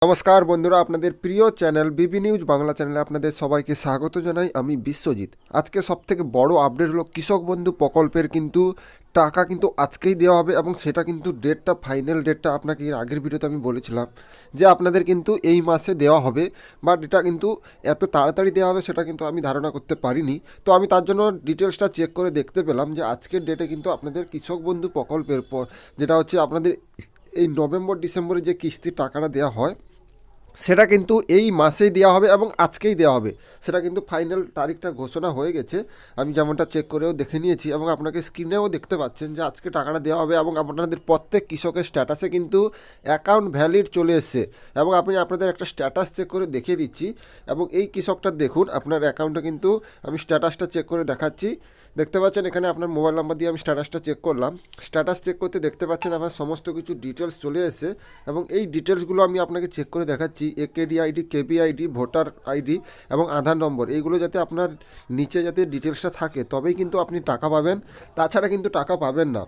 নমস্কার বন্ধুরা, আপনাদের প্রিয় চ্যানেল বিবি নিউজ বাংলা চ্যানেলে আপনাদের সবাইকে স্বাগত জানাই। আমি বিশ্বজিৎ। আজকে সবথেকে বড় আপডেট হলো কৃষক বন্ধু প্রকল্পের কিন্তু টাকা কিন্তু আজকেই দেওয়া হবে এবং সেটা কিন্তু ডেটটা, ফাইনাল ডেটটা আপনাকে এর আগের ভিডিওতে আমি বলেছিলাম যে আপনাদের কিন্তু এই মাসে দেওয়া হবে, বাট এটা কিন্তু এত তাড়াতাড়ি দেওয়া হবে সেটা কিন্তু আমি ধারণা করতে পারিনি। তো আমি তার জন্য ডিটেলসটা চেক করে দেখতে পেলাম যে আজকের ডেটে কিন্তু আপনাদের কৃষক বন্ধু প্রকল্পের পর যেটা হচ্ছে আপনাদের এই নভেম্বর ডিসেম্বরে যে কিস্তির টাকাটা দেওয়া হয় সেটা কিন্তু এই মাসেই দেওয়া হবে এবং আজকেই দেওয়া হবে। সেটা কিন্তু ফাইনাল তারিখটা ঘোষণা হয়ে গেছে, আমি যেমনটা চেক করেও দেখে নিয়েছি এবং আপনাকে স্ক্রিনেও দেখতে পাচ্ছেন যে আজকে টাকাটা দেওয়া হবে এবং আপনাদের প্রত্যেক কৃষকের স্ট্যাটাসে কিন্তু অ্যাকাউন্ট ভ্যালিড চলে এসছে এবং আমি আপনাদের একটা স্ট্যাটাস চেক করে দেখিয়ে দিচ্ছি। এবং এই কৃষকটা দেখুন, আপনার অ্যাকাউন্টে কিন্তু আমি স্ট্যাটাসটা চেক করে দেখাচ্ছি। দেখতে পাচ্ছেন এখানে আপনার মোবাইল নাম্বার দিয়ে আমি স্ট্যাটাসটা চেক করলাম। স্ট্যাটাস চেক করতে দেখতে পাচ্ছেন আমার সমস্ত কিছু ডিটেলস চলে এসেছে এবং এই ডিটেলসগুলো আমি আপনাকে চেক করে দেখাচ্ছি। একেডি আইডি, কেবি আইডি, ভোটার আইডি এবং আধার নম্বর, এইগুলো যাতে আপনার নিচে যাতে ডিটেলসটা থাকে তবেই কিন্তু আপনি টাকা পাবেন, তাছাড়া কিন্তু টাকা পাবেন না।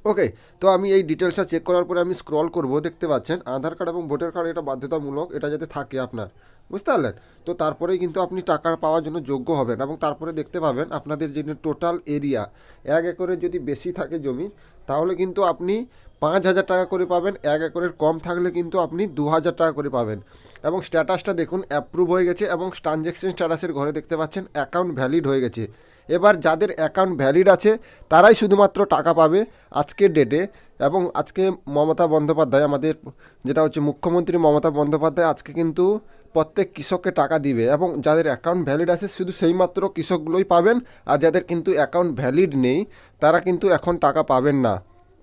ওকে, তো আমি এই ডিটেলসটা চেক করার পরে আমি স্ক্রল করব। দেখতে পাচ্ছেন আধার কার্ড এবং ভোটার কার্ড এটা বাধ্যতামূলক, এটা যাতে থাকে আপনার, বুঝতে পারলেন? তো তারপরেই কিন্তু আপনি টাকা পাওয়ার জন্য যোগ্য হবেন এবং তারপরে দেখতে পাবেন আপনাদের যে টোটাল এরিয়া 1 একরের যদি বেশি থাকে জমি, তাহলে কিন্তু আপনি 5,000 টাকা করে পাবেন। 1 একরের কম থাকলে কিন্তু আপনি 2,000 টাকা করে পাবেন। এবং স্ট্যাটাসটা দেখুন, অ্যাপ্রুভ হয়ে গেছে এবং ট্রানজ্যাকশন স্ট্যাটাসের ঘরে দেখতে পাচ্ছেন অ্যাকাউন্ট ভ্যালিড হয়ে গেছে। এবার যাদের অ্যাকাউন্ট ভ্যালিড আছে তারাই শুধুমাত্র টাকা পাবে আজকের ডেটে। এবং আজকে মমতা বন্দ্যোপাধ্যায়, আমাদের যেটা হচ্ছে মুখ্যমন্ত্রী মমতা বন্দ্যোপাধ্যায়, আজকে কিন্তু প্রত্যেক কৃষককে টাকা দিবে এবং যাদের অ্যাকাউন্ট ভ্যালিড আছে শুধু সেইমাত্র কৃষকগুলোই পাবেন। আর যাদের কিন্তু অ্যাকাউন্ট ভ্যালিড নেই তারা কিন্তু এখন টাকা পাবেন না।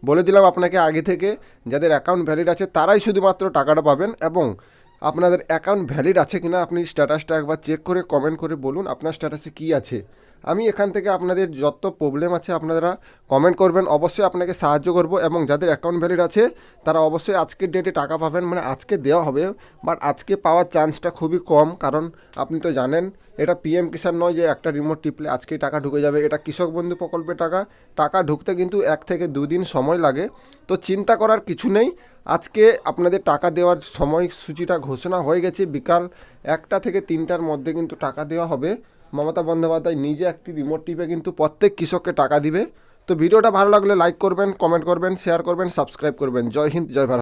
বলে দিলাম আপনাকে আগে থেকে, যাদের অ্যাকাউন্ট ভ্যালিড আছে তারাই শুধুমাত্র টাকাটা পাবেন। এবং আপনাদের অ্যাকাউন্ট ভ্যালিড আছে কিনা আপনি স্ট্যাটাসটা একবার চেক করে কমেন্ট করে বলুন আপনার স্ট্যাটাসে কী আছে। আমি এখান থেকে আপনাদের যত প্রবলেম আছে আপনারা কমেন্ট করবেন, অবশ্যই আপনাকে সাহায্য করব। এবং যাদের অ্যাকাউন্ট ভ্যালিড আছে তারা অবশ্যই আজকের ডেটে টাকা পাবেন, মানে আজকে দেওয়া হবে, বাট আজকে পাওয়ার চান্সটা খুবই কম। কারণ আপনি তো জানেন এটা পিএম কিষাণ নয় যে একটা রিমোট টিপলে আজকেই টাকা ঢুকে যাবে। এটা কৃষক বন্ধু প্রকল্পের টাকা, টাকা ঢুকতে কিন্তু 1 থেকে 2 দিন সময় লাগে। তো চিন্তা করার কিছু নেই, আজকে আপনাদের টাকা দেওয়ার সময়সূচিটা ঘোষণা হয়ে গেছে। বিকাল 1টা থেকে 3টার মধ্যে কিন্তু টাকা দেওয়া হবে। মমতা বন্দ্যোপাধ্যায় নিজে একটি রিমোট টিপে কিন্তু প্রত্যেক কৃষককে টাকা দিবে। তো ভিডিওটা ভালো লাগলে লাইক করবেন, কমেন্ট করবেন, শেয়ার করবেন, সাবস্ক্রাইব করবেন। জয় হিন্দ, জয় ভারত।